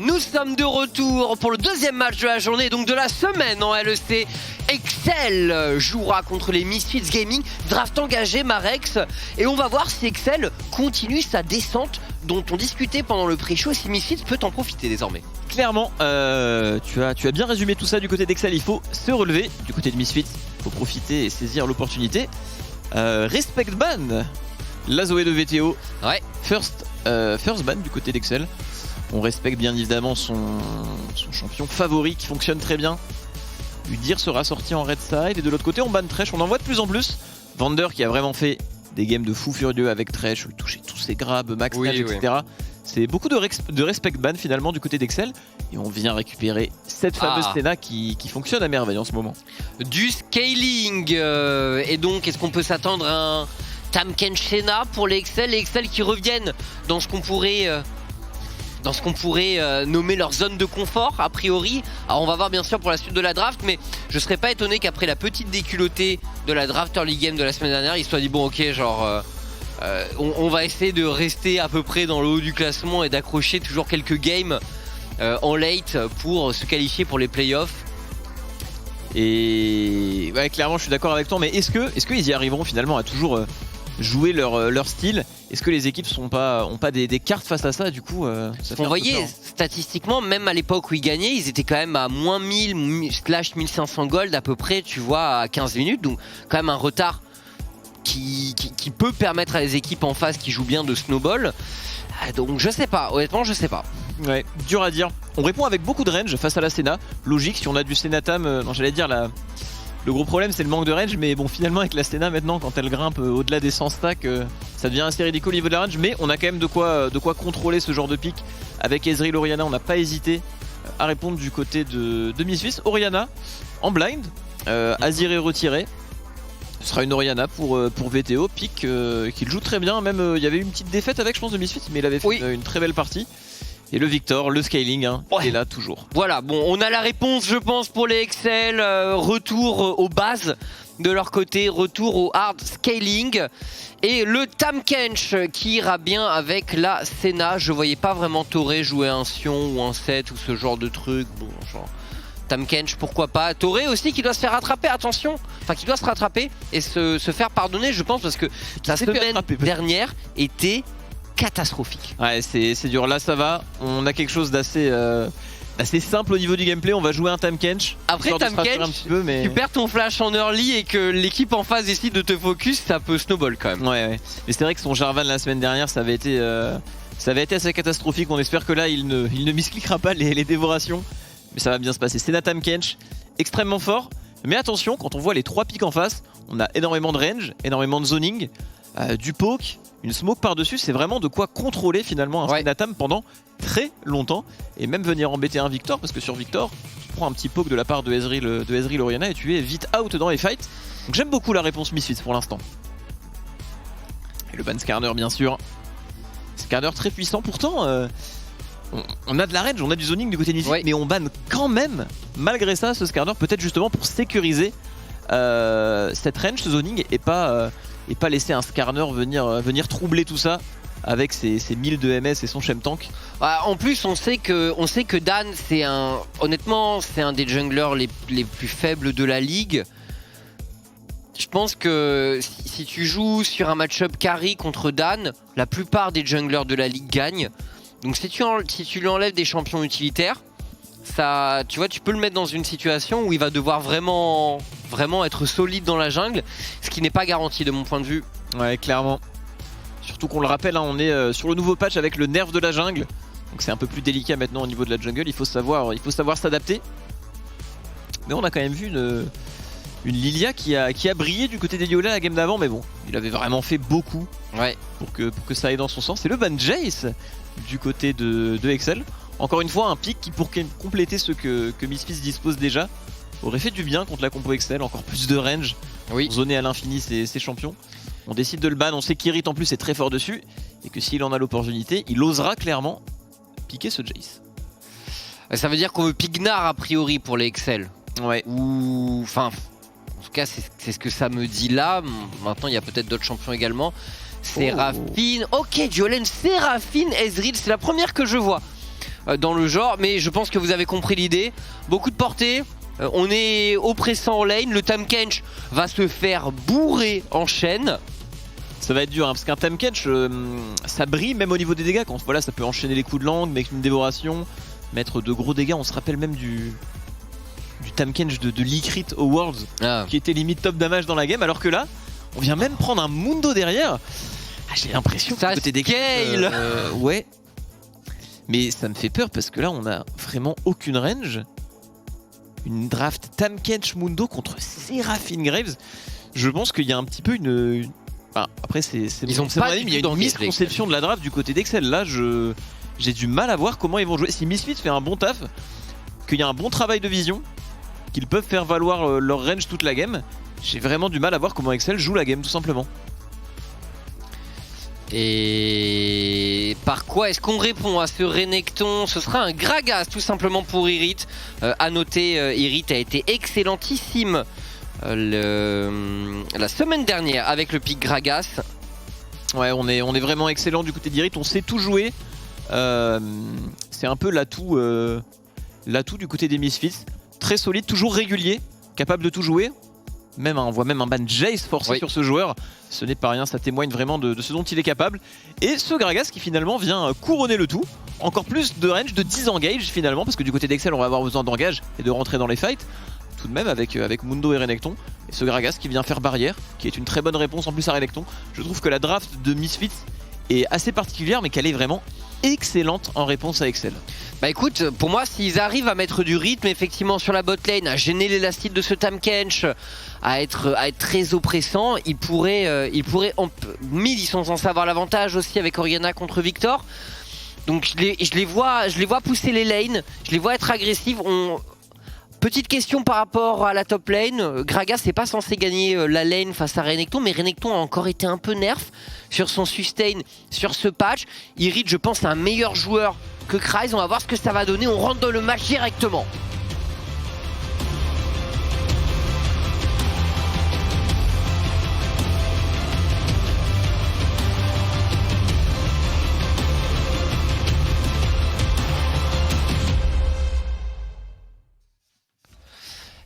Nous sommes de retour pour le deuxième match de la journée, donc de la semaine en LEC. Excel jouera contre les Misfits Gaming, draft engagé Marex, et on va voir si Excel continue sa descente dont on discutait pendant le pré-show et si Misfits peut en profiter désormais. Clairement, tu as bien résumé tout ça du côté d'Excel, il faut se relever. Du côté de Misfits, il faut profiter et saisir l'opportunité. Respect ban, la Zoé de VTO, ouais. First ban du côté d'Excel. On respecte bien évidemment son champion favori qui fonctionne très bien. Udyr sera sorti en red side et de l'autre côté on ban Thresh, on en voit de plus en plus. Vander qui a vraiment fait des games de fou furieux avec Thresh, toucher tous ses grabs, max catch, etc. C'est beaucoup de respect ban finalement du côté d'Excel. Et on vient récupérer cette fameuse Senna qui fonctionne à merveille en ce moment. Du scaling, et donc est-ce qu'on peut s'attendre à un Tahm Kench Senna pour les Excel? Les Excel qui reviennent dans ce qu'on pourrait... nommer leur zone de confort a priori. Alors on va voir bien sûr pour la suite de la draft, mais je serais pas étonné qu'après la petite déculottée de la draft early game de la semaine dernière, il soit dit bon ok, genre on va essayer de rester à peu près dans le haut du classement et d'accrocher toujours quelques games en late pour se qualifier pour les playoffs. Et ouais, clairement je suis d'accord avec toi, mais est-ce qu'ils y arriveront finalement à toujours jouer leur style? Est-ce que les équipes ont pas des cartes face à ça? Du coup, ça fait vous voyez, statistiquement, même à l'époque où ils gagnaient, ils étaient quand même à moins 1000/1500 gold à peu près, tu vois, à 15 minutes. Donc quand même un retard qui peut permettre à les équipes en face qui jouent bien de snowball. Donc je sais pas, honnêtement je sais pas. Ouais, dur à dire. On répond avec beaucoup de range face à la Senna. Logique, si on a du Senna Tahm, j'allais dire le gros problème c'est le manque de range, mais bon finalement avec la Senna maintenant quand elle grimpe au-delà des 100 stacks, ça devient assez ridicule au niveau de la range, mais on a quand même de quoi contrôler ce genre de pick. Avec Ezreal Orianna on n'a pas hésité à répondre du côté de Misfits. Orianna en blind, Azir est retiré. Ce sera une Orianna pour VTO, pick qu'il joue très bien, même il y avait eu une petite défaite avec je pense de Misfits, mais il avait fait une très belle partie. Et le Victor, le scaling, est là toujours. Voilà, bon, on a la réponse, je pense, pour les Excel. Retour aux bases de leur côté, retour au hard scaling. Et le Tahm Kench qui ira bien avec la Senna. Je voyais pas vraiment Toré jouer un Sion ou un 7 ou ce genre de truc. Bon, genre, Tahm Kench, pourquoi pas. Toré aussi qui doit se faire rattraper, attention. Enfin, qui doit se rattraper et se faire pardonner, je pense, parce que sa semaine dernière était... catastrophique. Ouais, c'est dur. Là ça va, on a quelque chose d'assez simple au niveau du gameplay. On va jouer un Tahm Kench. Après Tahm Kench, mais... tu perds ton flash en early et que l'équipe en face décide de te focus, ça peut snowball quand même. Ouais. Mais c'est vrai que son Jarvan la semaine dernière ça avait été assez catastrophique. On espère que là il ne miscliquera pas les dévorations, mais ça va bien se passer. Senna Tahm Kench extrêmement fort, mais attention, quand on voit les 3 pics en face, on a énormément de range, énormément de zoning, du poke, une smoke par-dessus. C'est vraiment de quoi contrôler finalement un Senna Tahm pendant très longtemps, et même venir embêter un Victor, parce que sur Victor tu prends un petit poke de la part de Ezreal Orianna et tu es vite out dans les fights. Donc j'aime beaucoup la réponse Misfits pour l'instant. Et le ban Skarner bien sûr, Skarner très puissant. Pourtant on a de la range, on a du zoning du côté Misfits, mais on ban quand même malgré ça ce Skarner, peut-être justement pour sécuriser cette range, ce zoning, et pas laisser un Skarner venir troubler tout ça avec ses 1000 de MS et son Shem Tank. En plus on sait que Dan honnêtement c'est un des junglers les plus faibles de la ligue. Je pense que si tu joues sur un match-up carry contre Dan, la plupart des junglers de la ligue gagnent. Donc si tu lui enlèves des champions utilitaires, ça, tu vois, tu peux le mettre dans une situation où il va devoir vraiment être solide dans la jungle, ce qui n'est pas garanti de mon point de vue. Ouais, clairement. Surtout qu'on le rappelle, on est sur le nouveau patch avec le nerf de la jungle, donc c'est un peu plus délicat maintenant au niveau de la jungle. Il faut savoir s'adapter. Mais on a quand même vu une Lilia qui a brillé du côté des Liola la game d'avant, mais bon, il avait vraiment fait beaucoup pour que ça aille dans son sens. C'est le ban Jace du côté de Excel. Encore une fois, un pick qui, pour compléter ce que Misfits dispose déjà, aurait fait du bien contre la compo Excel. Encore plus de range, zoner à l'infini ses champions. On décide de le ban, on sait qu'Irit en plus est très fort dessus, et que s'il en a l'opportunité, il osera clairement piquer ce Jace. Ça veut dire qu'on veut Pignar a priori pour les Excel. Ouais. Ou... Enfin, en tout cas, c'est ce que ça me dit là. Maintenant, il y a peut-être d'autres champions également. Séraphine. Ok, Jolene, Séraphine, Ezreal, c'est la première que je vois. dans le genre, mais je pense que vous avez compris l'idée. Beaucoup de portée, on est oppressant en lane, le Tahm Kench va se faire bourrer en chaîne. Ça va être dur, hein, parce qu'un Tahm Kench, ça brille même au niveau des dégâts. Quand voilà, ça peut enchaîner les coups de langue, avec une dévoration, mettre de gros dégâts. On se rappelle même du Tahm Kench de Licrit au Worlds, qui était limite top damage dans la game, alors que là, on vient même prendre un Mundo derrière. J'ai l'impression que ça côté des scale. Ouais. Mais ça me fait peur parce que là, on a vraiment aucune range. Une draft Tahm Kench Mundo contre Seraphine Graves. Je pense qu'il y a un petit peu une... Enfin, après, ils ont pas il y a une misconception de la draft du côté d'Excel. Là, j'ai du mal à voir comment ils vont jouer. Si Misfits fait un bon taf, qu'il y a un bon travail de vision, qu'ils peuvent faire valoir leur range toute la game, j'ai vraiment du mal à voir comment Excel joue la game, tout simplement. Et par quoi est-ce qu'on répond à ce Renekton? Ce sera un Gragas tout simplement pour Irit. À noter, Irit a été excellentissime la semaine dernière avec le pick Gragas. Ouais, on est vraiment excellent du côté d'Irit, on sait tout jouer. C'est un peu l'atout du côté des Misfits. Très solide, toujours régulier, capable de tout jouer. Même, on voit même un ban Jace forcé sur ce joueur. Ce n'est pas rien, ça témoigne vraiment de ce dont il est capable. Et ce Gragas qui finalement vient couronner le tout. Encore plus de range, de 10 engage finalement, parce que du côté d'Excel on va avoir besoin d'engage et de rentrer dans les fights. Tout de même avec Mundo et Renekton. Et ce Gragas qui vient faire barrière, qui est une très bonne réponse en plus à Renekton. Je trouve que la draft de Misfits est assez particulière, mais qu'elle est vraiment excellente en réponse à Excel. Bah écoute, pour moi, s'ils arrivent à mettre du rythme effectivement sur la bot lane, à gêner l'élastique de ce Tahm Kench, à être très oppressant, ils pourraient mid, ils sont censés avoir l'avantage aussi avec Orianna contre Victor. Donc je les vois pousser les lanes, je les vois être agressifs. Petite question par rapport à la top lane, Gragas n'est pas censé gagner la lane face à Renekton, mais Renekton a encore été un peu nerf sur son sustain, sur ce patch. Irit, je pense, est un meilleur joueur que Kryze, on va voir ce que ça va donner, on rentre dans le match directement.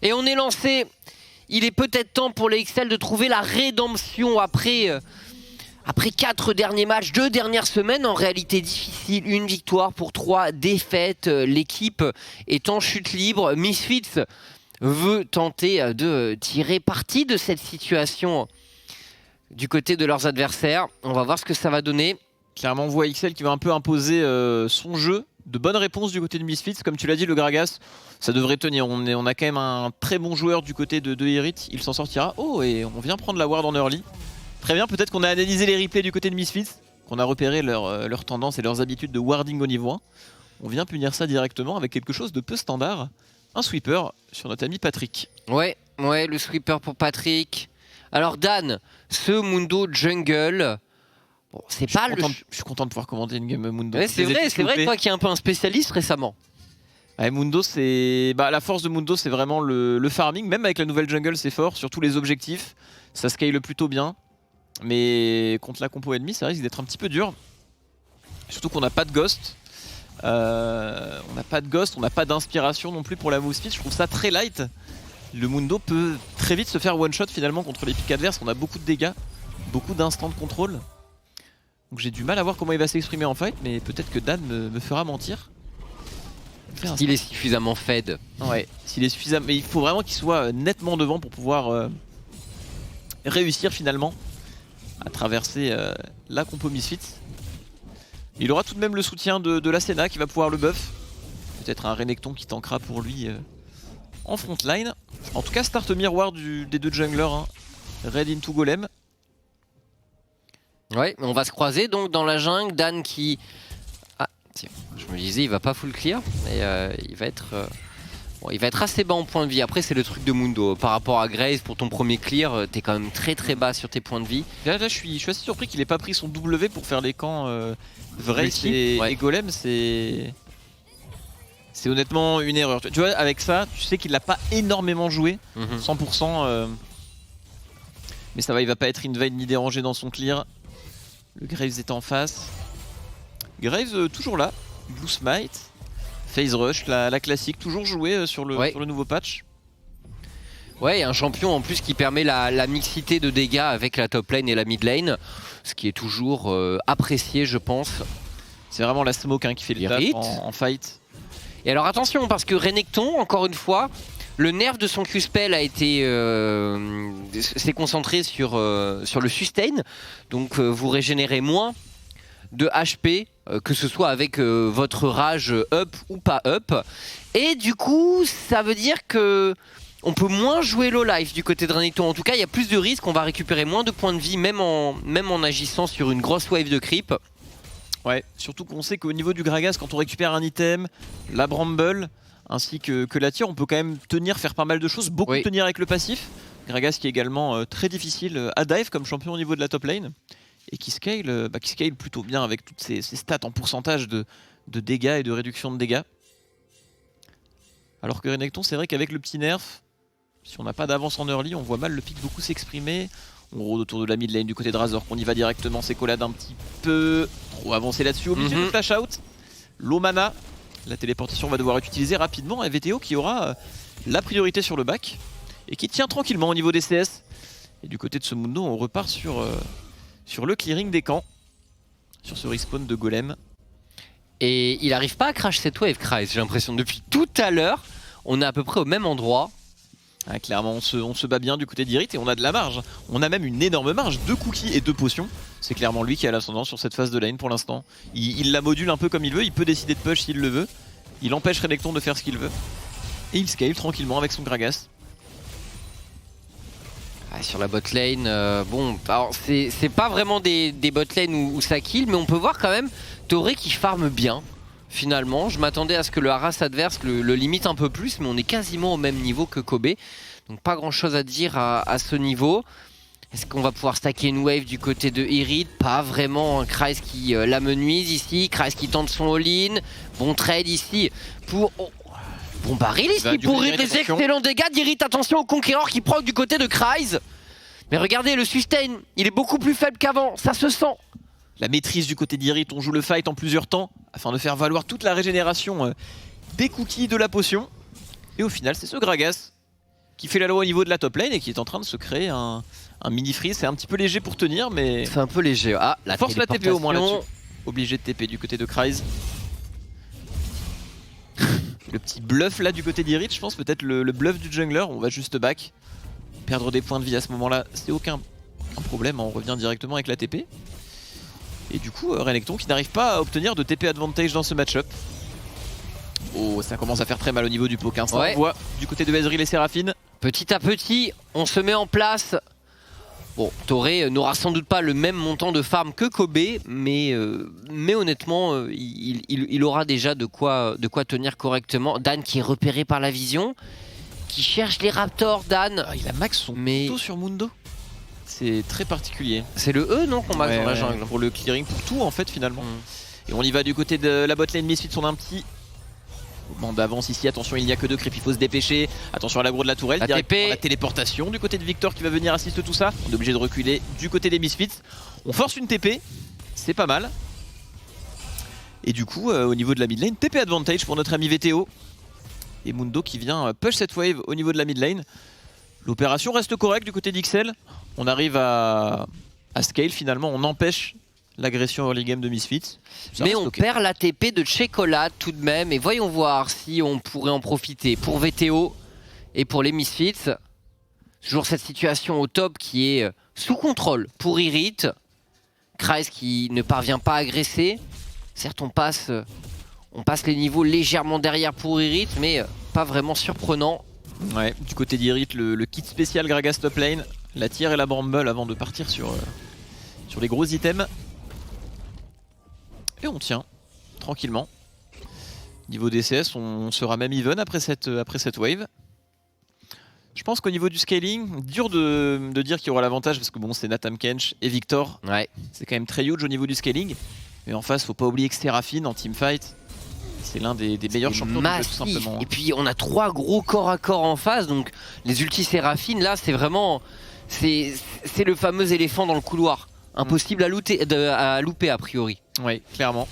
Et on est lancé. Il est peut-être temps pour les XL de trouver la rédemption après 4 derniers matchs, 2 dernières semaines. En réalité difficile, une victoire pour 3 défaites. L'équipe est en chute libre. Misfits veut tenter de tirer parti de cette situation du côté de leurs adversaires. On va voir ce que ça va donner. Clairement, on voit XL qui va un peu imposer son jeu. De bonnes réponses du côté de Misfits. Comme tu l'as dit, le Gragas, ça devrait tenir. On a quand même un très bon joueur du côté de Irit. Il s'en sortira. Oh, et on vient prendre la ward en early. Très bien, peut-être qu'on a analysé les replays du côté de Misfits, qu'on a repéré leur tendance et leurs habitudes de warding au niveau 1. On vient punir ça directement avec quelque chose de peu standard. Un sweeper sur notre ami Patrick. Ouais, le sweeper pour Patrick. Alors Dan, ce Mundo jungle... Bon, je suis content de pouvoir commander une game Mundo. Ouais, c'est vrai toi qui es un peu un spécialiste récemment. Ouais, Mundo, c'est la force de Mundo, c'est vraiment le farming. Même avec la nouvelle jungle, c'est fort, surtout les objectifs. Ça scale plutôt bien. Mais contre la compo ennemie, ça risque d'être un petit peu dur. Surtout qu'on n'a pas de ghost. On n'a pas d'inspiration non plus pour la move speed. Je trouve ça très light. Le Mundo peut très vite se faire one shot finalement contre les pics adverses. On a beaucoup de dégâts, beaucoup d'instants de contrôle. Donc j'ai du mal à voir comment il va s'exprimer en fight, mais peut-être que Dan me fera mentir. S'il est suffisamment fed. Ouais, s'il est suffisamment. Mais il faut vraiment qu'il soit nettement devant pour pouvoir réussir finalement à traverser la compo Misfits. Il aura tout de même le soutien de la Senna qui va pouvoir le buff. Peut-être un Renekton qui tankera pour lui en frontline. En tout cas, start miroir des deux junglers. Hein. Red into Golem. Ouais, on va se croiser donc dans la jungle. Dan qui... Ah, tiens, je me disais il va pas full clear. Et il va être assez bas en point de vie. Après c'est le truc de Mundo. Par rapport à Graves, pour ton premier clear, t'es quand même très bas sur tes points de vie. Là je suis assez surpris qu'il ait pas pris son W pour faire les camps Vrace et Golem. C'est honnêtement une erreur. Tu vois, avec ça, tu sais qu'il l'a pas énormément joué. 100%. Mais ça va, il va pas être invade ni dérangé dans son clear. Le Graves est en face. Graves toujours là. Blue Smite. Phase Rush, la classique, toujours jouée sur le nouveau patch. Ouais, un champion en plus qui permet la mixité de dégâts avec la top lane et la mid lane, ce qui est toujours apprécié, je pense. C'est vraiment la smoke hein, qui fait le taf en fight. Et alors attention, parce que Renekton, encore une fois, le nerf de son Q-spell a été s'est concentré sur le sustain, donc vous régénérez moins de HP, que ce soit avec votre rage up ou pas up. Et du coup, ça veut dire que on peut moins jouer low life du côté de Renekton. En tout cas, il y a plus de risques, on va récupérer moins de points de vie, même en agissant sur une grosse wave de creep. Ouais, surtout qu'on sait qu'au niveau du Gragas, quand on récupère un item, la Bramble, ainsi que la tire, on peut quand même tenir, faire pas mal de choses, beaucoup tenir avec le passif. Gragas qui est également très difficile à dive comme champion au niveau de la top lane, et qui scale plutôt bien avec toutes ses stats en pourcentage de dégâts et de réduction de dégâts. Alors que Renekton, c'est vrai qu'avec le petit nerf, si on n'a pas d'avance en early, on voit mal le pick beaucoup s'exprimer. On rôde autour de la mid lane du côté de Razor, qu'on y va directement, s'écolade un petit peu. Trop avancé là-dessus, obligé de flash out. Low mana, la téléportation va devoir être utilisée rapidement. Et VTO qui aura la priorité sur le back et qui tient tranquillement au niveau des CS. Et du côté de ce Mundo, on repart sur le clearing des camps, sur ce respawn de Golem. Et il n'arrive pas à crash cette wave, Kryze, j'ai l'impression. Depuis tout à l'heure, on est à peu près au même endroit. Ah, clairement, on se bat bien du côté d'Irit et on a de la marge. On a même une énorme marge, 2 cookies et 2 potions. C'est clairement lui qui a l'ascendant sur cette phase de lane pour l'instant. Il la module un peu comme il veut, il peut décider de push s'il le veut. Il empêche Renekton de faire ce qu'il veut. Et il scale tranquillement avec son Gragas. Ah, sur la bot lane, bon, alors c'est pas vraiment des bot lane où ça kill, mais on peut voir quand même Toré qui farme bien. Finalement, je m'attendais à ce que le harass adverse le limite un peu plus, mais on est quasiment au même niveau que Kobe. Donc pas grand chose à dire à ce niveau. Est-ce qu'on va pouvoir stacker une wave du côté de Irid? Pas vraiment. Kryze qui l'amenuise ici. Kryze qui tente son all-in. Bon trade ici pour... Oh. Bon baril ici pour des excellents dégâts d'Irid. Attention au conquérant qui proc du côté de Kryze. Mais regardez, le sustain, il est beaucoup plus faible qu'avant. Ça se sent. La maîtrise du côté d'Irit, on joue le fight en plusieurs temps afin de faire valoir toute la régénération des cookies, de la potion. Et au final, c'est ce Gragas qui fait la loi au niveau de la top lane et qui est en train de se créer un mini freeze. C'est un petit peu léger pour tenir, mais... C'est un peu léger. Ah, la force la TP au moins là-dessus. Obligé de TP du côté de Kryze. Le petit bluff là du côté d'Irit, je pense peut-être le bluff du jungler. On va juste back. Perdre des points de vie à ce moment-là, c'est aucun problème. On revient directement avec la TP. Et du coup, Renekton qui n'arrive pas à obtenir de TP advantage dans ce match-up. Oh, ça commence à faire très mal au niveau du poke. Ça on voit du côté de Ezreal et Séraphine. Petit à petit, on se met en place. Bon, Toré n'aura sans doute pas le même montant de farm que Kobe, mais honnêtement, il aura déjà de quoi tenir correctement. Dan qui est repéré par la vision, qui cherche les raptors, Dan. Ah, il a max son couteau sur Mundo. C'est très particulier. C'est le E, non, qu'on max dans la jungle. Pour le clearing, pour tout en fait finalement. Et on y va du côté de la botlane Misfits, on a un petit moment d'avance ici. Attention, il n'y a que 2 creeps, il faut se dépêcher. Attention à l'aggro de la tourelle, la téléportation du côté de Victor qui va venir assister tout ça. On est obligé de reculer du côté des Misfits. On force une TP, c'est pas mal. Et du coup, au niveau de la mid lane, TP advantage pour notre ami VTO. Et Mundo qui vient push cette wave au niveau de la mid lane. L'opération reste correcte du côté d'XL. On arrive à scale finalement, on empêche l'agression early game de Misfits. Mais on perd la TP de Chocolat tout de même. Et voyons voir si on pourrait en profiter pour VTO et pour les Misfits. Toujours cette situation au top qui est sous contrôle pour Irit. Kryze qui ne parvient pas à agresser. Certes, on passe les niveaux légèrement derrière pour Irit, mais pas vraiment surprenant. Ouais, du côté d'Irit, le kit spécial Gragas top lane, la tire et la bramble avant de partir sur les gros items. Et on tient tranquillement. Niveau DCS, on sera même even après cette wave. Je pense qu'au niveau du scaling, dur de dire qu'il y aura l'avantage parce que bon, c'est Natam Kench et Victor. Ouais. C'est quand même très huge au niveau du scaling. Mais en face, faut pas oublier que Séraphine en teamfight, c'est l'un des meilleurs champions du jeu, tout simplement. Et puis on a 3 gros corps à corps en face, donc les ultis Séraphine là, c'est vraiment, c'est le fameux éléphant dans le couloir, impossible à louper a priori. Oui, clairement.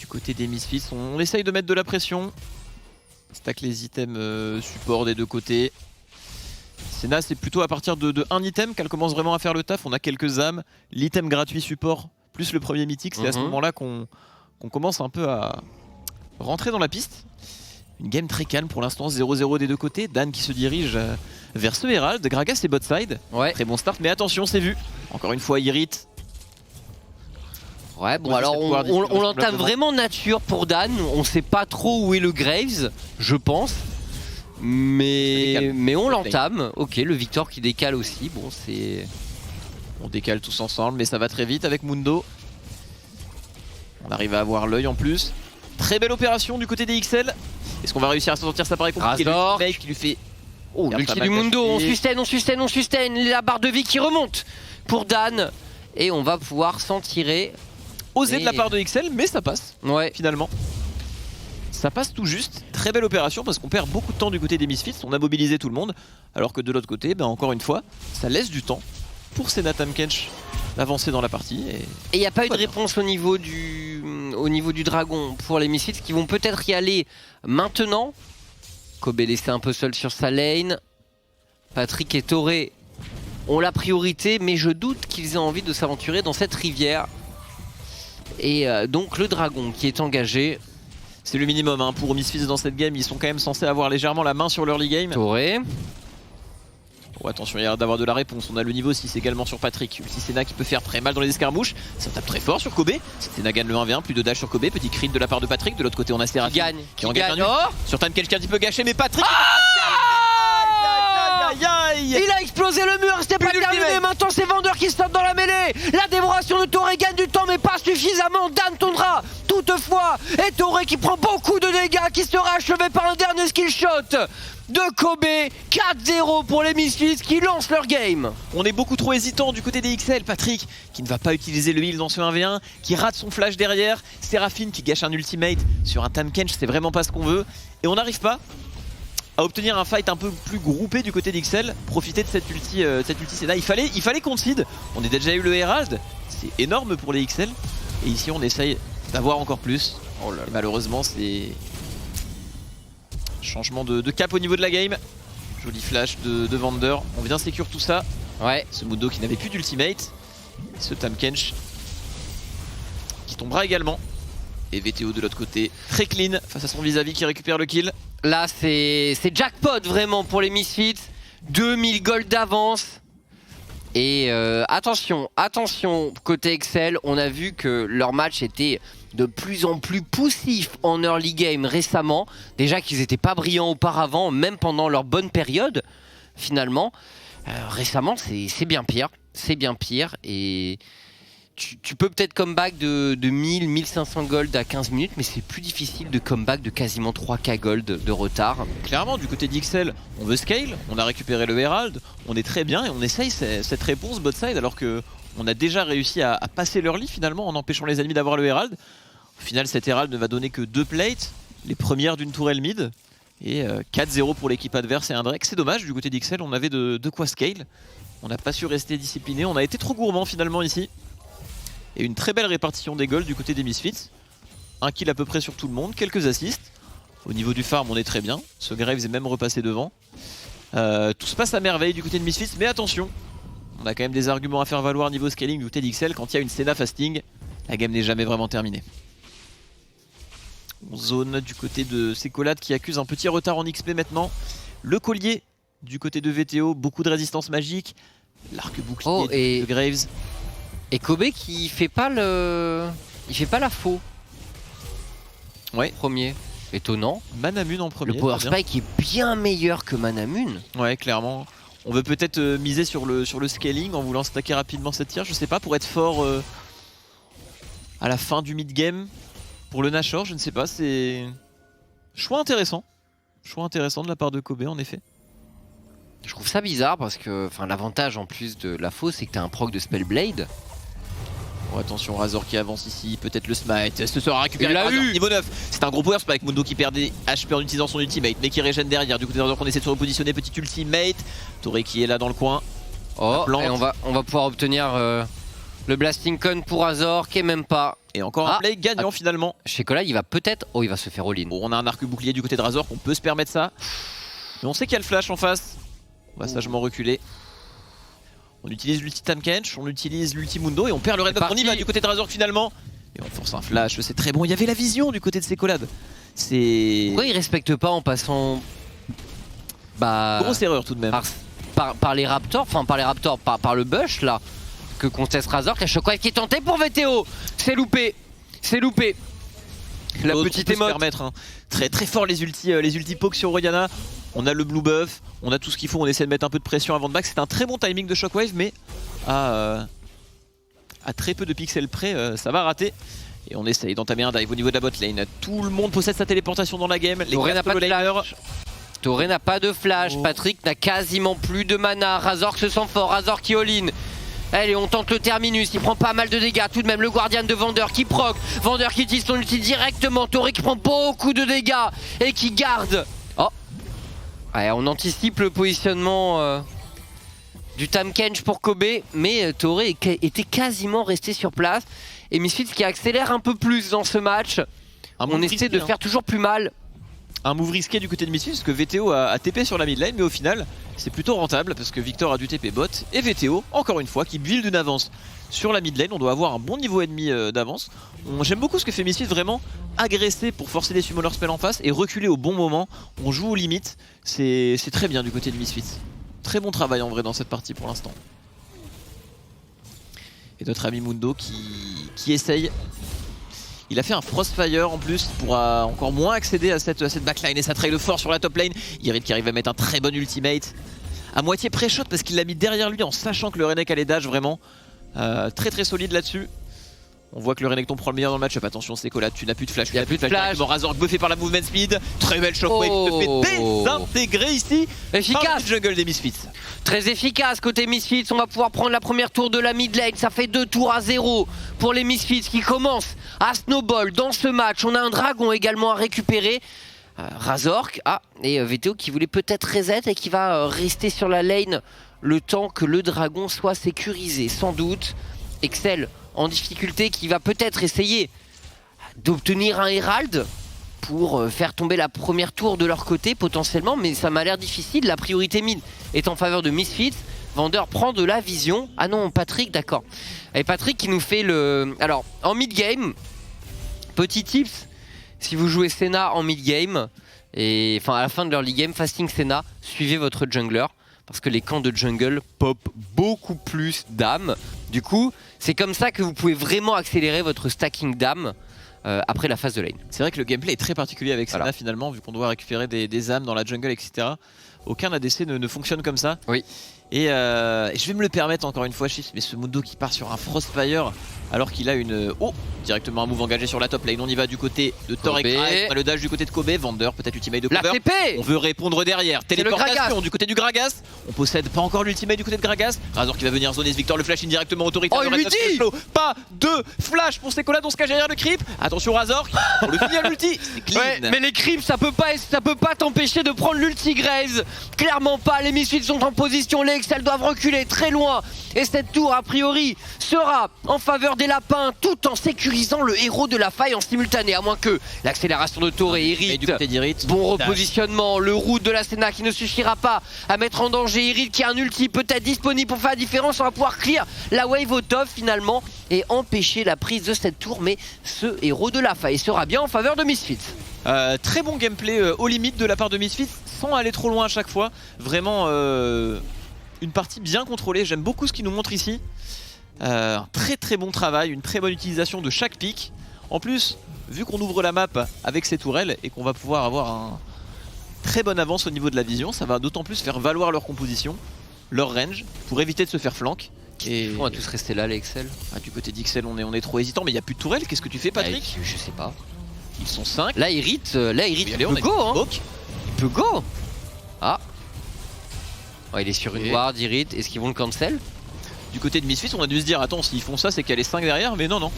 Du côté des Misfits, on essaye de mettre de la pression. Stack les items support des deux côtés. Senna, c'est plutôt à partir de un item qu'elle commence vraiment à faire le taf. On a quelques âmes, l'item gratuit support plus le premier mythique. C'est à ce moment-là qu'on commence un peu à rentrer dans la piste. Une game très calme pour l'instant, 0-0 des deux côtés. Dan qui se dirige vers ce Herald. Gragas et bot side. Ouais. Très bon start, mais attention, c'est vu. Encore une fois, Irrit. Ouais, bon alors on l'entame vraiment nature pour Dan. On sait pas trop où est le Graves, je pense. Mais on l'entame. Ok, le Victor qui décale aussi. Bon, c'est... On décale tous ensemble, mais ça va très vite avec Mundo. On arrive à avoir l'œil en plus. Très belle opération du côté des XL. Est-ce qu'on va réussir à s'en sortir? Ça paraît compliqué. Razor qui lui fait... Oh, l'ulti du Mundo, on sustain. La barre de vie qui remonte pour Dan. Et on va pouvoir s'en tirer. Osé de la part de XL, mais ça passe. Ouais. Finalement. Ça passe tout juste. Très belle opération parce qu'on perd beaucoup de temps du côté des Misfits. On a mobilisé tout le monde. Alors que de l'autre côté, ben encore une fois, ça laisse du temps pour Senna Tamkench d'avancer dans la partie. Et il n'y a pas eu de réponse au niveau du dragon pour les Misfits qui vont peut-être y aller maintenant. Kobe laissé un peu seul sur sa lane. Patrick et Toré ont la priorité, mais je doute qu'ils aient envie de s'aventurer dans cette rivière. Et donc le dragon qui est engagé. C'est le minimum hein, pour Misfits dans cette game. Ils sont quand même censés avoir légèrement la main sur l'early game. Toré. Oh, attention, il y a l'air d'avoir de la réponse. On a le niveau 6 également sur Patrick. Ulti Senna qui peut faire très mal dans les escarmouches. Ça tape très fort sur Kobe. Senna gagne le 1v1, plus de dash sur Kobe. Petit crit de la part de Patrick. De l'autre côté, on a Seraphine qui en gagne un. Oh sur Tamkench qui est un petit peu gâché, mais Patrick. Il a explosé le mur, c'était pas terminé. Maintenant, c'est Vendeur qui stoppe dans la mêlée. La dévoration de Toré gagne du temps, mais pas suffisamment. Dan tondra toutefois. Et Toré qui prend beaucoup de dégâts, qui sera achevé par un dernier skill shot de Kobe. 4-0 pour les Misfits qui lancent leur game. On est beaucoup trop hésitant du côté des XL. Patrick qui ne va pas utiliser le heal dans ce 1v1, qui rate son flash derrière. Seraphine qui gâche un ultimate sur un Tamkench, c'est vraiment pas ce qu'on veut. Et on n'arrive pas à obtenir un fight un peu plus groupé du côté d'XL, profiter de cette ulti Senna. Il fallait qu'on seed. On a déjà eu le Herald, c'est énorme pour les XL. Et ici on essaye d'avoir encore plus. Oh là là. Malheureusement c'est changement de cap au niveau de la game. Joli flash de Vander. On vient sécure tout ça. Ouais. Ce Mundo qui n'avait plus d'ultimate. Ce Tamkench qui tombera également. Et VTO de l'autre côté, très clean face à son vis-à-vis qui récupère le kill. Là c'est jackpot vraiment pour les Misfits. 2000 gold d'avance. Et attention côté XL, on a vu que leur match était de plus en plus poussif en early game récemment. Déjà qu'ils n'étaient pas brillants auparavant, même pendant leur bonne période finalement. Récemment c'est bien pire. C'est bien pire et... Tu peux peut-être comeback de 1000, 1500 gold à 15 minutes, mais c'est plus difficile de comeback de quasiment 3k gold de retard. Clairement, du côté d'XL, on veut scale, on a récupéré le Herald, on est très bien et on essaye cette réponse bot side alors qu'on a déjà réussi à passer l'early finalement en empêchant les ennemis d'avoir le Herald. Au final, cet Herald ne va donner que 2 plates, les premières d'une tourelle mid, et 4-0 pour l'équipe adverse et un Drake. C'est dommage, du côté d'XL, on avait de quoi scale, on n'a pas su rester discipliné, on a été trop gourmand finalement ici. Et une très belle répartition des golds du côté des Misfits. Un kill à peu près sur tout le monde, quelques assists. Au niveau du farm, on est très bien. Ce Graves est même repassé devant. Tout se passe à merveille du côté de Misfits, mais attention, on a quand même des arguments à faire valoir niveau scaling du côté d'XL. Quand il y a une Senna fasting, la game n'est jamais vraiment terminée. On zone du côté de Secolade qui accuse un petit retard en XP maintenant. Le collier du côté de VTO, beaucoup de résistance magique. L'arc bouclier de Graves. Et Kobe qui fait pas la faux. Ouais. Premier. Étonnant. Manamune en premier. Le Power Spike est bien meilleur que Manamune. Ouais, clairement. On veut peut-être miser sur le scaling en voulant stacker rapidement cette tier. Je sais pas, pour être fort à la fin du mid-game. Pour le Nashor, je ne sais pas. C'est choix intéressant. Choix intéressant de la part de Kobe en effet. Je trouve ça bizarre parce que l'avantage en plus de la faux, c'est que tu as un proc de Spellblade. Oh, attention, Razor qui avance ici, peut-être le smite, ce sera récupéré. Il l'a eu. Niveau 9, c'est un gros power spike. Mundo qui perd des HP en utilisant son ultimate, mais qui régène derrière. Du coup, Razor qu'on essaie de se repositionner, petit ultimate. Toré qui est là dans le coin. Oh, et on va pouvoir obtenir Le Blasting Con pour Azor qui est même pas. Et encore un play gagnant finalement. Shekola, il va peut-être... Oh, il va se faire all-in. Bon, on a un arc bouclier du côté de Razor, qu'on peut se permettre ça. Mais on sait qu'il y a le flash en face. On va sagement reculer. On utilise l'ulti Tahm-Kench, on utilise l'ulti Mundo et on perd le red buff. On y va du côté de Razor finalement. Et on force un flash, c'est très bon. Il y avait la vision du côté de Sekolade. C'est... Pourquoi il respecte pas en passant... Bah... Grosse erreur tout de même. Par les Raptors, enfin par les Raptors, par le Bush là, que conteste Razor, qui a Shockwave qui est tenté pour VTO. C'est loupé, c'est loupé. La petite émote. Permettre, hein. Très très fort les ulti poke sur Orianna. On a le blue buff, on a tout ce qu'il faut, on essaie de mettre un peu de pression avant de back. C'est un très bon timing de Shockwave, mais à très peu de pixels près, ça va rater. Et on essaye d'entamer un dive au niveau de la bot lane. Tout le monde possède sa téléportation dans la game. Toré n'a pas de flash. Toré n'a pas de flash. Patrick n'a quasiment plus de mana. Razor se sent fort. Razor qui all-in. Allez, on tente le terminus, il prend pas mal de dégâts. Tout de même, le Guardian de Vander qui proc. Vander qui utilise son ulti directement. Toré qui prend beaucoup de dégâts et qui garde. Oh, ouais, on anticipe le positionnement du Tahm-Kench pour Kobe. Mais Toré était quasiment resté sur place. Et Misfits qui accélère un peu plus dans ce match. On essaie de faire toujours plus mal. Un move risqué du côté de Misfits parce que VTO a TP sur la mid lane, mais au final c'est plutôt rentable parce que Victor a du TP bot et VTO, encore une fois, qui build une avance sur la mid lane. On doit avoir un bon niveau ennemi d'avance. J'aime beaucoup ce que fait Misfits, vraiment agresser pour forcer des summoners spell en face et reculer au bon moment. On joue aux limites, c'est très bien du côté de Misfits. Très bon travail en vrai dans cette partie pour l'instant. Et notre ami Mundo qui essaye. Il a fait un Frostfire en plus pour encore moins accéder à cette backline et ça trail fort sur la top lane. Irid qui arrive à mettre un très bon ultimate. À moitié pré-shot parce qu'il l'a mis derrière lui en sachant que le Renekton allait dash vraiment. Très très solide là-dessus. On voit que le Renekton prend le meilleur dans le match-up. Attention, Sekolade, tu n'as plus de flash. Il n'y a plus de flash. Razor buffé par la movement speed. Très belle shockwave qui se fait désintégrer ici. Efficace. Par le jungle des Misfits. Très efficace côté Misfits. On va pouvoir prendre la première tour de la mid lane. Ça fait 2 tours à 0 pour les Misfits qui commencent à snowball dans ce match. On a un dragon également à récupérer. Razor. Et VTO qui voulait peut-être reset et qui va rester sur la lane le temps que le dragon soit sécurisé. Sans doute. Excel en difficulté qui va peut-être essayer d'obtenir un Herald pour faire tomber la première tour de leur côté potentiellement, mais ça m'a l'air difficile. La priorité mid est en faveur de Misfits. Vander prend de la vision. Ah non, Patrick, d'accord. Et Patrick qui nous fait le... Alors, en mid-game, petit tips, si vous jouez Senna en mid-game, et enfin à la fin de l'early game, fasting Senna, suivez votre jungler. Parce que les camps de jungle pop beaucoup plus d'âme. Du coup, c'est comme ça que vous pouvez vraiment accélérer votre stacking d'âme après la phase de lane. C'est vrai que le gameplay est très particulier avec Senna finalement, vu qu'on doit récupérer des âmes dans la jungle, etc. Aucun ADC ne fonctionne comme ça. Oui. Et je vais me le permettre encore une fois, Chief, mais ce Mundo qui part sur un Frostfire alors qu'il a une... Oh, directement un move engagé sur la top lane. On y va du côté de Torek. On a le dash du côté de Kobe. Vander, peut-être ultimate de Kobe. La TP. On veut répondre derrière. Téléportation du côté du Gragas. On possède pas encore l'ultimate du côté de Gragas. Razor qui va venir zoner Victor, le flash in directement autoritaire. Oh, il lui dit pas de flash pour Sekolade, on se cache derrière le creep. Attention Razor, on le finit à l'ulti. C'est clean. Ouais, mais les creeps, ça peut pas t'empêcher de prendre l'ulti Graze. Clairement pas, les Misfits sont en position, les Excel doivent reculer très loin. Et cette tour, a priori, sera en faveur des lapins tout en sécurisant le héros de la faille en simultané. À moins que l'accélération de Toré Irid. Bon repositionnement, le route de la Senna qui ne suffira pas à mettre en danger Irid qui a un ulti peut-être disponible pour faire la différence. On va pouvoir clear la wave au top finalement et empêcher la prise de cette tour. Mais ce héros de la faille sera bien en faveur de Misfits. Très bon gameplay aux limites de la part de Misfits sans aller trop loin à chaque fois. Vraiment une partie bien contrôlée. J'aime beaucoup ce qu'il nous montre ici. Un très très bon travail, une très bonne utilisation de chaque pic. En plus, vu qu'on ouvre la map avec ces tourelles et qu'on va pouvoir avoir un très bonne avance au niveau de la vision, ça va d'autant plus faire valoir leur composition, leur range, pour éviter de se faire flank. Et on va tous rester là les Excel. Du côté d'Ixel on est trop hésitant, mais il n'y a plus de tourelle. Qu'est-ce que tu fais Patrick? Je sais pas. Ils sont 5. Là Irid il peut go hein. Il peut go. Il est sur une ward Irid, est-ce qu'ils vont le cancel? Du côté de Misfits on a dû se dire attends, s'ils font ça c'est qu'il y a les 5 derrière, mais non.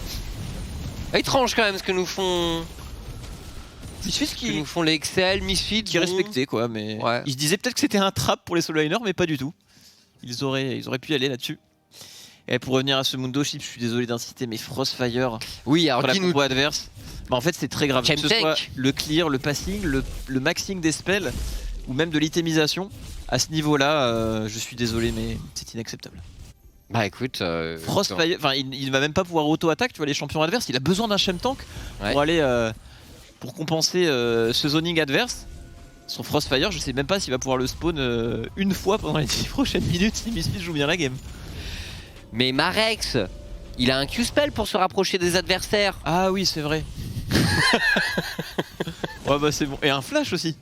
Étrange quand même ce que nous font Misfits qui nous font les Excel, Misfits qui respectaient quoi, mais ils se disaient peut-être que c'était un trap pour les solo laners, mais pas du tout. Ils auraient pu y aller là-dessus. Et pour revenir à ce Mundo Chip, je suis désolé d'inciter, mais Frostfire Oui, alors pour la dis-nous. compo adverse, bah en fait c'est très grave. Que ce Chemtank. soit le clear, le passing, le maxing des spells, ou même de l'itemisation, à ce niveau-là, je suis désolé, mais c'est inacceptable. Bah écoute, Frostfire, enfin il va même pas pouvoir auto-attaque, tu vois, les champions adverses, il a besoin d'un Chemtank Ouais. pour aller, pour compenser ce zoning adverse. Son Frostfire, je sais même pas s'il va pouvoir le spawn une fois pendant les 10 prochaines minutes si Misfits joue bien la game. mais Marex, il a un Q-spell pour se rapprocher des adversaires. Ah oui, c'est vrai. Ouais bah c'est bon. Et un flash aussi.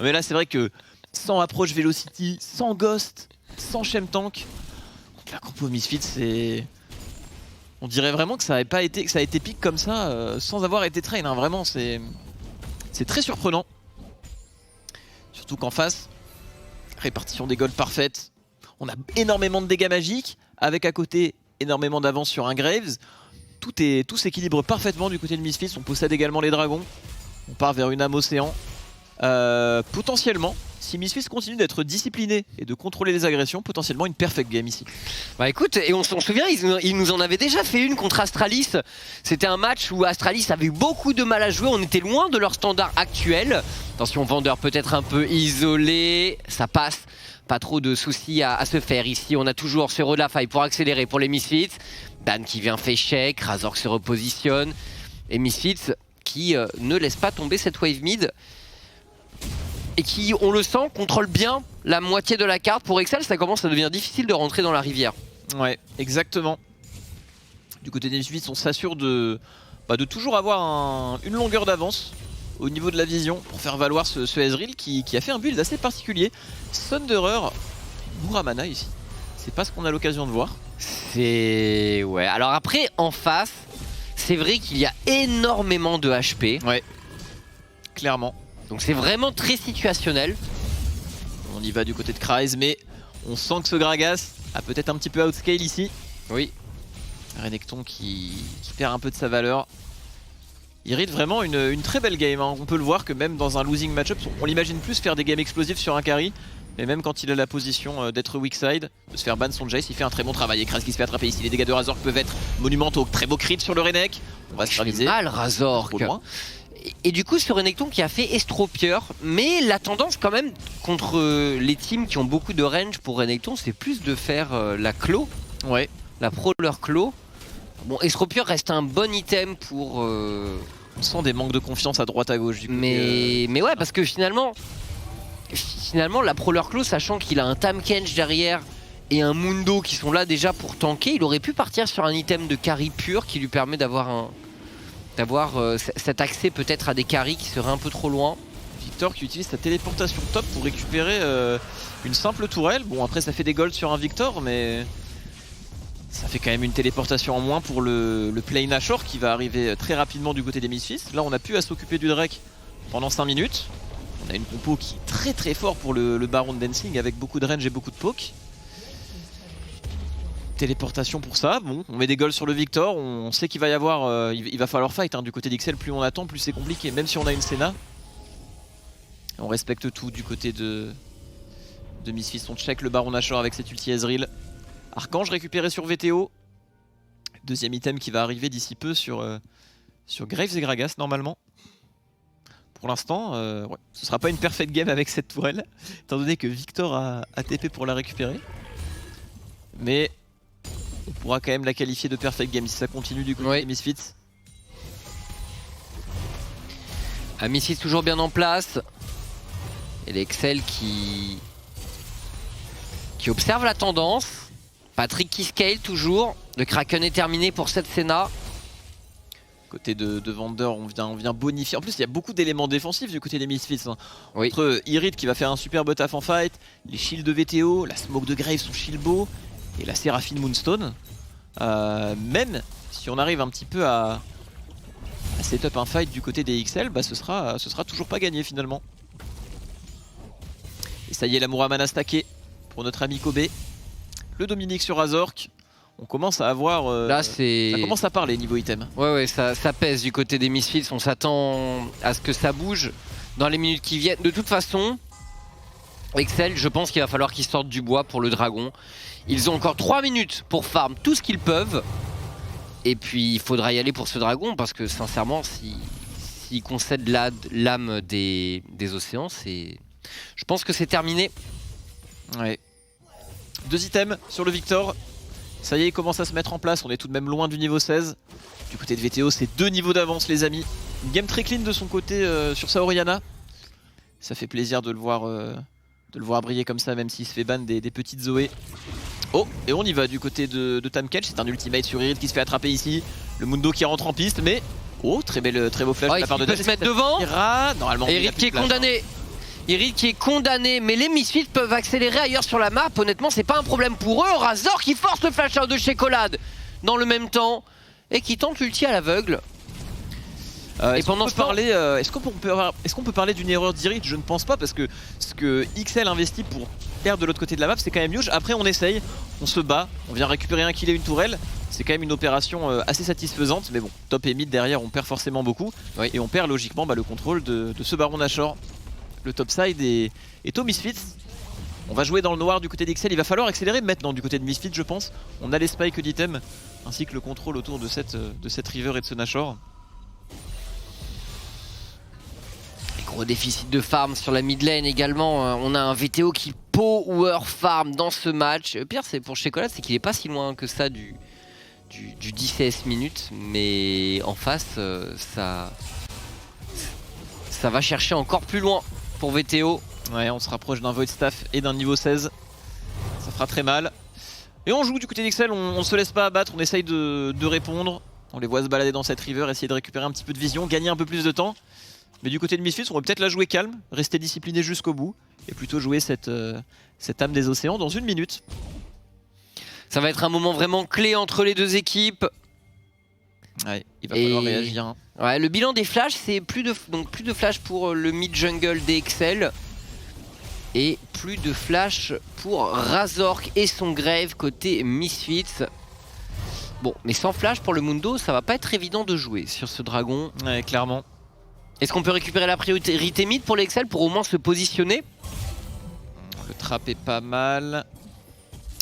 Mais là c'est vrai que sans approach velocity, sans ghost, sans Chemtank, la compo Misfits c'est... On dirait vraiment que ça a pas été, que ça a été pique comme ça sans avoir été train, hein. Vraiment c'est très surprenant. Surtout qu'en face, répartition des golds parfaite. On a énormément de dégâts magiques, avec à côté énormément d'avance sur un Graves. Tout s'équilibre parfaitement du côté de Misfits. On possède également les dragons. On part vers une âme océan. Potentiellement, si Misfits continue d'être discipliné et de contrôler les agressions, potentiellement une perfect game ici. Bah écoute, et on s'en souvient, ils nous en avaient déjà fait une contre Astralis. C'était un match où Astralis avait eu beaucoup de mal à jouer, on était loin de leur standard actuel. Attention, vendeur peut-être un peu isolé, ça passe. Pas trop de soucis à se faire ici. On a toujours ce héros de la faille pour accélérer pour les Misfits. Dan qui vient fait check, Razork se repositionne. Et Misfits qui ne laisse pas tomber cette wave mid. Et qui, on le sent, contrôle bien la moitié de la carte. Pour Excel, ça commence à devenir difficile de rentrer dans la rivière. Ouais, exactement. Du côté des Misfits, on s'assure de toujours avoir une longueur d'avance au niveau de la vision pour faire valoir ce Ezreal qui a fait un build assez particulier. Thunderer, Muramana ici. C'est pas ce qu'on a l'occasion de voir. C'est... ouais. Alors après, en face, c'est vrai qu'il y a énormément de HP. Ouais, clairement. Donc c'est vraiment très situationnel. On y va du côté de Kryze, mais on sent que ce Gragas a peut-être un petit peu outscale ici. Oui. Renekton qui perd un peu de sa valeur. Il ride vraiment une très belle game, hein. On peut le voir que même dans un losing matchup, on l'imagine plus faire des games explosifs sur un carry. Mais même quand il a la position d'être weak side, de se faire ban son Jace, il fait un très bon travail. Et Kraz qui se fait attraper ici, les dégâts de Razork peuvent être monumentaux. Très beau crit sur le Renek. On va se faire viser. Mal Razork. Et du coup sur Renekton qui a fait Estropieur, mais la tendance quand même contre les teams qui ont beaucoup de range pour Renekton, c'est plus de faire la claw, Ouais. la prowler claw. Bon, Estropieur reste un bon item pour... On sent des manques de confiance à droite à gauche du coup. mais ouais, parce que finalement la prowler claw, sachant qu'il a un Tahm-Kench derrière et un Mundo qui sont là déjà pour tanker, il aurait pu partir sur un item de carry pur qui lui permet d'avoir cet accès peut-être à des carries qui seraient un peu trop loin. Victor qui utilise sa téléportation top pour récupérer une simple tourelle. Bon après ça fait des golds sur un Victor, mais ça fait quand même une téléportation en moins pour le play Nashor qui va arriver très rapidement du côté des Misfits. Là on a pu à s'occuper du Drake pendant 5 minutes. On a une compo qui est très très fort pour le Baron Dancing avec beaucoup de range et beaucoup de poke. Téléportation pour ça, bon, on met des golds sur le Victor, on sait qu'il va y avoir, il va falloir fight, hein. Du côté d'Ixel, plus on attend, plus c'est compliqué, même si on a une Senna. On respecte tout du côté de Misfits, on check le Baron Nashor avec cet ulti Ezreal. Archange récupéré sur VTO. Deuxième item qui va arriver d'ici peu sur Graves et Gragas normalement. Pour l'instant, ouais, ce sera pas une perfect game avec cette tourelle, étant donné que Victor a TP pour la récupérer. Mais on pourra quand même la qualifier de perfect game si ça continue du côté des Misfits. Misfits toujours bien en place. Et l'Excel qui observe la tendance. Patrick qui scale toujours. Le Kraken est terminé pour cette Senna. Côté de vendeur, on vient bonifier. En plus, il y a beaucoup d'éléments défensifs du côté des Misfits, hein. Oui. Entre Irid qui va faire un super taf en fight, les shields de VTO, la smoke de Graves, son shield bow, et la Séraphine Moonstone. Même si on arrive un petit peu à setup un fight du côté des XL, bah ce sera toujours pas gagné finalement. Et ça y est, la Muramana stacké pour notre ami Kobe. Le Dominique sur Razork. On commence à avoir... Là, ça commence à parler niveau item. Ouais, ça pèse du côté des Misfits. On s'attend à ce que ça bouge dans les minutes qui viennent. De toute façon, Excel, je pense qu'il va falloir qu'ils sortent du bois pour le dragon. Ils ont encore 3 minutes pour farm tout ce qu'ils peuvent. Et puis il faudra y aller pour ce dragon parce que sincèrement, s'ils concèdent l'âme des océans, je pense que c'est terminé. Ouais. 2 items sur le Victor. Ça y est, il commence à se mettre en place. On est tout de même loin du niveau 16. Du côté de VTO, c'est 2 niveaux d'avance, les amis. Une game très clean de son côté sur sa Orianna. Ça fait plaisir de le voir briller comme ça, même s'il se fait ban des petites Zoé. Oh, et on y va du côté de Tahm-Kench. C'est un ultimate sur Irid qui se fait attraper ici. Le Mundo qui rentre en piste, mais... Oh, très beau flash de la part de Il peut se mettre devant. Normalement, Irid qui est condamné. Irid qui est condamné, mais les Misfits peuvent accélérer ailleurs sur la map. Honnêtement, c'est pas un problème pour eux. Razor qui force le flash out de Shekolad dans le même temps et qui tente l'ulti à l'aveugle. Et pendant ce temps, est-ce qu'on peut parler d'une erreur d'Irid? Je ne pense pas, parce que ce que XL investit pour perdre de l'autre côté de la map, c'est quand même huge. Après, on essaye, on se bat, on vient récupérer un kill et une tourelle. C'est quand même une opération assez satisfaisante, mais bon, top et mid derrière, on perd forcément beaucoup. Oui. Et on perd logiquement le contrôle de ce Baron Nashor. Le topside est au Misfits. On va jouer dans le noir du côté d'XL. Il va falloir accélérer maintenant du côté de Misfits, je pense. On a les spikes d'items ainsi que le contrôle autour de cette River et de ce Nashor. Gros déficit de farm sur la mid lane également. On a un VTO qui power farm dans ce match. Le pire, c'est pour Shekolad, c'est qu'il est pas si loin que ça du 10 CS minutes. Mais en face, ça va chercher encore plus loin pour VTO. Ouais, on se rapproche d'un Void Staff et d'un niveau 16. Ça fera très mal. Et on joue du côté d'XL, on se laisse pas abattre, on essaye de répondre. On les voit se balader dans cette river, essayer de récupérer un petit peu de vision, gagner un peu plus de temps. Mais du côté de Misfits, on va peut-être la jouer calme, rester discipliné jusqu'au bout. Et plutôt jouer cette âme des océans dans 1 minute. Ça va être un moment vraiment clé entre les deux équipes. Ouais, il va falloir réagir. Hein. Ouais, le bilan des flashs, c'est plus de flash pour le mid-jungle d'XL. Et plus de flash pour Razork et son Grave côté Misfits. Bon, mais sans flash pour le Mundo, ça va pas être évident de jouer sur ce dragon. Ouais, clairement. Est-ce qu'on peut récupérer la priorité mid pour l'XL pour au moins se positionner? Le trap est pas mal.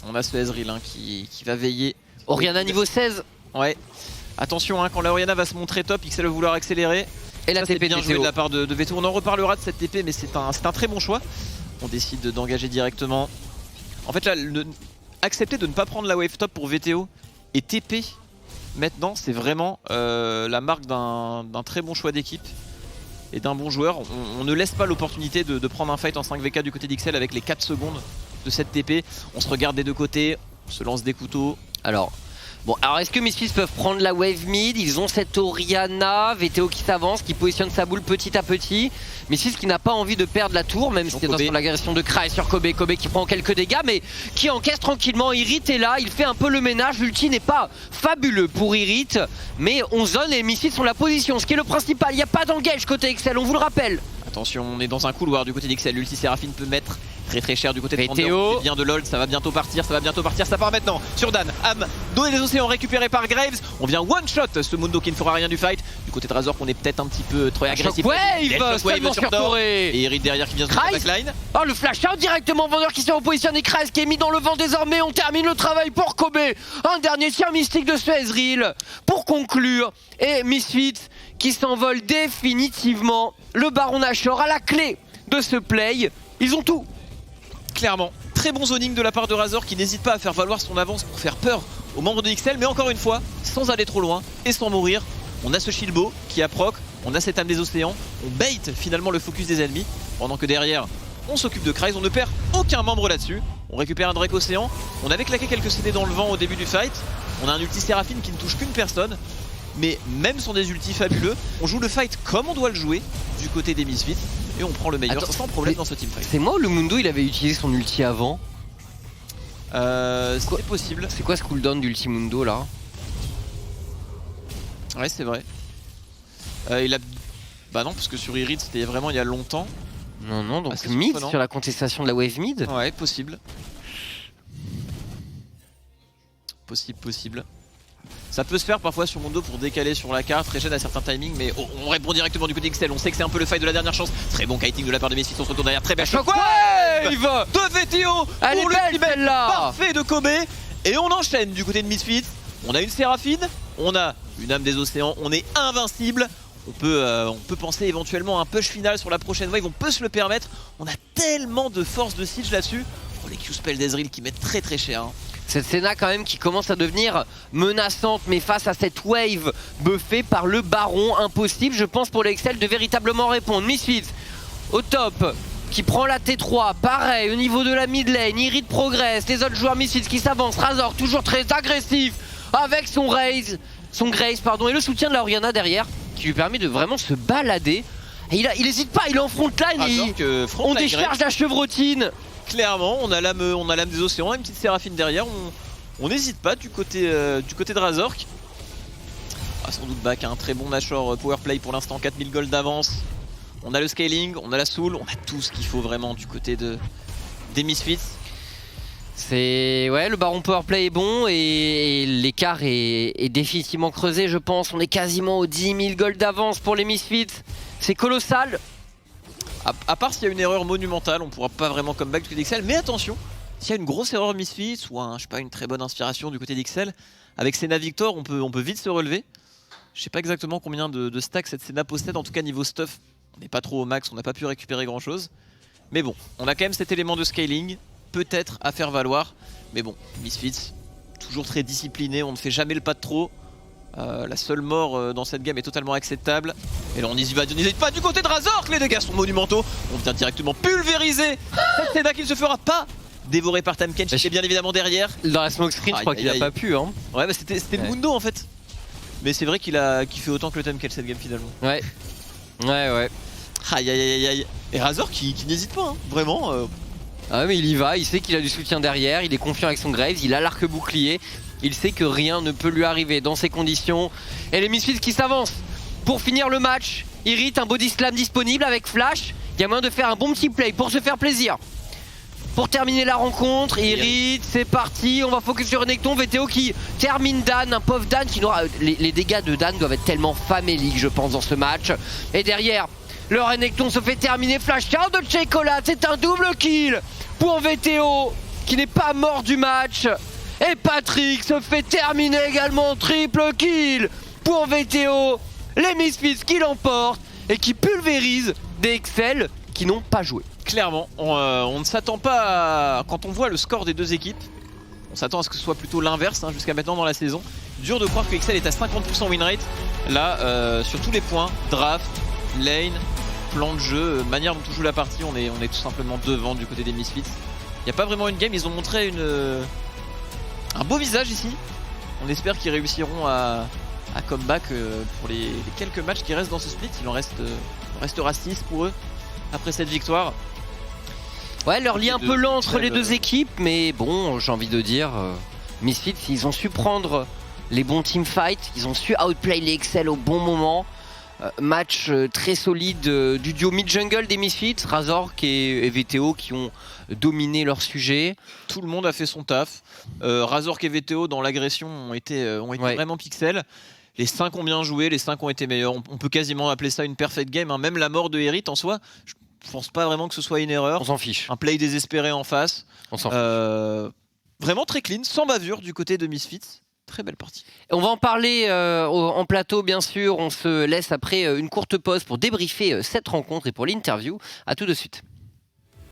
On a ce Ezreal hein, qui va veiller. Orianna niveau 16. Ouais. Attention, hein, quand la Orianna va se montrer top, XL va vouloir accélérer. Et la TP bien joué de la part de VTO. On en reparlera de cette TP, mais c'est un très bon choix. On décide d'engager directement. En fait là, accepter de ne pas prendre la wave top pour VTO et TP maintenant, c'est vraiment la marque d'un très bon choix d'équipe et d'un bon joueur. On ne laisse pas l'opportunité de prendre un fight en 5v4 du côté d'XL avec les 4 secondes de cette TP. On se regarde des deux côtés, on se lance des couteaux. Alors est-ce que Misfits peuvent prendre la wave mid? Ils ont cette Orianna, VTO qui s'avance, qui positionne sa boule petit à petit. Misfits qui n'a pas envie de perdre la tour, même si c'est dans l'agression de Cry sur Kobe. Kobe qui prend quelques dégâts, mais qui encaisse tranquillement. Irid est là, il fait un peu le ménage. L'ulti n'est pas fabuleux pour Irid, mais on zone et Misfits ont la position, ce qui est le principal. Il n'y a pas d'engage côté XL, on vous le rappelle. Attention, on est dans un couloir du côté d'XL. L'ulti Séraphine peut mettre très cher du côté de VTO. Bien de LoL, ça va bientôt partir, ça part maintenant sur Dan. Am, dos des océans récupéré par Graves. On vient one shot ce Mundo qui ne fera rien du fight. Du côté de Razor qu'on est peut-être un petit peu trop agressif. Wave sur Toré. Et Irid derrière qui vient se mettre backline. Oh le flash out directement, vendeur qui s'est repositionné. Kreis qui est mis dans le vent désormais. On termine le travail pour Kobe. Un dernier tir mystique de ce Ezreal pour conclure. Et Misfits qui s'envole définitivement. Le Baron Nashor à la clé de ce play. Ils ont tout. Clairement, très bon zoning de la part de Razor qui n'hésite pas à faire valoir son avance pour faire peur aux membres de XL, mais encore une fois, sans aller trop loin et sans mourir. On a ce Shilbo qui a proc, on a cette âme des océans, on bait finalement le focus des ennemis, pendant que derrière, on s'occupe de Kreis, on ne perd aucun membre là-dessus. On récupère un Drake Océan, on avait claqué quelques CD dans le vent au début du fight, on a un ulti Séraphine qui ne touche qu'une personne, mais même sans des ultis fabuleux, on joue le fight comme on doit le jouer du côté des Misfits. Et on prend le meilleur sans problème dans ce teamfight. C'est moi ou le Mundo il avait utilisé son ulti avant? C'est possible. C'est quoi ce cooldown d'ulti Mundo là? Ouais c'est vrai. Il a... Bah non parce que sur Irid c'était vraiment il y a longtemps. Non donc mid sur la contestation de la wave mid. Ouais possible. Possible. Ça peut se faire parfois sur Mundo pour décaler sur la carte, régène à certains timings, mais on répond directement du côté XL. On sait que c'est un peu le fight de la dernière chance. Très bon kiting de la part de Misfits, on se retourne derrière, très belle shockwave. wave de VTO Elle est pour le belle, teammate celle-là. parfait de Kobe. Et on enchaîne du côté de Misfits. On a une Séraphine, on a une âme des océans, on est invincible. On peut penser éventuellement à un push final sur la prochaine wave, on peut se le permettre. On a tellement de force de siege là-dessus. Oh, les Q-spells d'Ezreal qui mettent très très cher. Hein. Cette Senna quand même qui commence à devenir menaçante, mais face à cette wave buffée par le baron, impossible je pense pour l'Excel de véritablement répondre. Misfits au top, qui prend la T3, pareil au niveau de la mid lane, Irid progresse, les autres joueurs Misfits qui s'avancent, Razor toujours très agressif avec son Grace pardon, et le soutien de la Orianna derrière qui lui permet de vraiment se balader. Et il hésite pas, il est en frontline, on décharge la chevrotine. Clairement, on a l'âme des océans, on a une petite Séraphine derrière, on n'hésite pas du côté de Razork. Ah, sans doute back, un très bon Nashor powerplay pour l'instant, 4000 gold d'avance. On a le scaling, on a la soul, on a tout ce qu'il faut vraiment du côté des Misfits. Ouais, le baron powerplay est bon et l'écart est définitivement creusé je pense. On est quasiment aux 10 000 gold d'avance pour les Misfits, c'est colossal. À part s'il y a une erreur monumentale, on pourra pas vraiment comeback du côté d'Ixel. Mais attention, s'il y a une grosse erreur Misfits ou je sais pas, une très bonne inspiration du côté d'Ixel, avec Senna Victor, on peut vite se relever. Je sais pas exactement combien de stacks cette Senna possède, en tout cas niveau stuff. On n'est pas trop au max, on n'a pas pu récupérer grand chose. Mais bon, on a quand même cet élément de scaling, peut-être à faire valoir. Mais bon, Misfits, toujours très discipliné, on ne fait jamais le pas de trop. La seule mort dans cette game est totalement acceptable. Et là on n'hésite pas du côté de Razork, les dégâts sont monumentaux. On vient directement pulvériser cette Senna qui ne se fera pas dévorer par Tahm Kench qui est bien évidemment derrière. Dans la smoke screen je crois qu'il a pas pu hein. Ouais bah c'était le Mundo en fait. Mais c'est vrai qu'il fait autant que le Tahm Kench cette game finalement. Ouais. Aïe aïe aïe aïe. Et Razork qui n'hésite pas hein. Vraiment Ah mais il y va, il sait qu'il a du soutien derrière, il est confiant avec son Graves, il a l'arc bouclier. Il sait que rien ne peut lui arriver dans ces conditions. Et les Misfits qui s'avancent pour finir le match. Irid, un body slam disponible avec flash. Il y a moyen de faire un bon petit play pour se faire plaisir. Pour terminer la rencontre, Irid, c'est parti. On va focus sur Renekton, VTO qui termine Dan. Un pauvre Dan qui n'aura... Les dégâts de Dan doivent être tellement faméliques je pense dans ce match. Et derrière, le Renekton se fait terminer. Flash out de Chocolat, c'est un double kill pour VTO qui n'est pas mort du match. Et Patrick se fait terminer également, triple kill pour VTO. Les Misfits qui l'emportent et qui pulvérisent des Excel qui n'ont pas joué. Clairement, on ne s'attend pas à... Quand on voit le score des deux équipes, on s'attend à ce que ce soit plutôt l'inverse hein, jusqu'à maintenant dans la saison. Dur de croire que Excel est à 50% win rate. Là, sur tous les points, draft, lane, plan de jeu, manière dont on joue la partie, on est tout simplement devant du côté des Misfits. Il n'y a pas vraiment une game, ils ont montré un beau visage ici. On espère qu'ils réussiront à comeback pour les quelques matchs qui restent dans ce split. Il en restera 6 pour eux après cette victoire. Ouais, leur lien un peu lent entre les deux équipes, mais bon, j'ai envie de dire, Misfits, ils ont su prendre les bons teamfights, ils ont su outplay les Excel au bon moment. Match très solide du duo mid-jungle des Misfits, Razork et VTO qui ont dominé leur sujet. Tout le monde a fait son taf. Razork et VTO dans l'agression ont été vraiment pixels. Les 5 ont bien joué, les 5 ont été meilleurs. On peut quasiment appeler ça une perfect game. Hein. Même la mort de Herit en soi, je pense pas vraiment que ce soit une erreur. On s'en fiche. Un play désespéré en face. On s'en fiche. Vraiment très clean, sans bavure du côté de Misfits. Très belle partie. On va en parler en plateau bien sûr. On se laisse après une courte pause pour débriefer cette rencontre et pour l'interview. A tout de suite.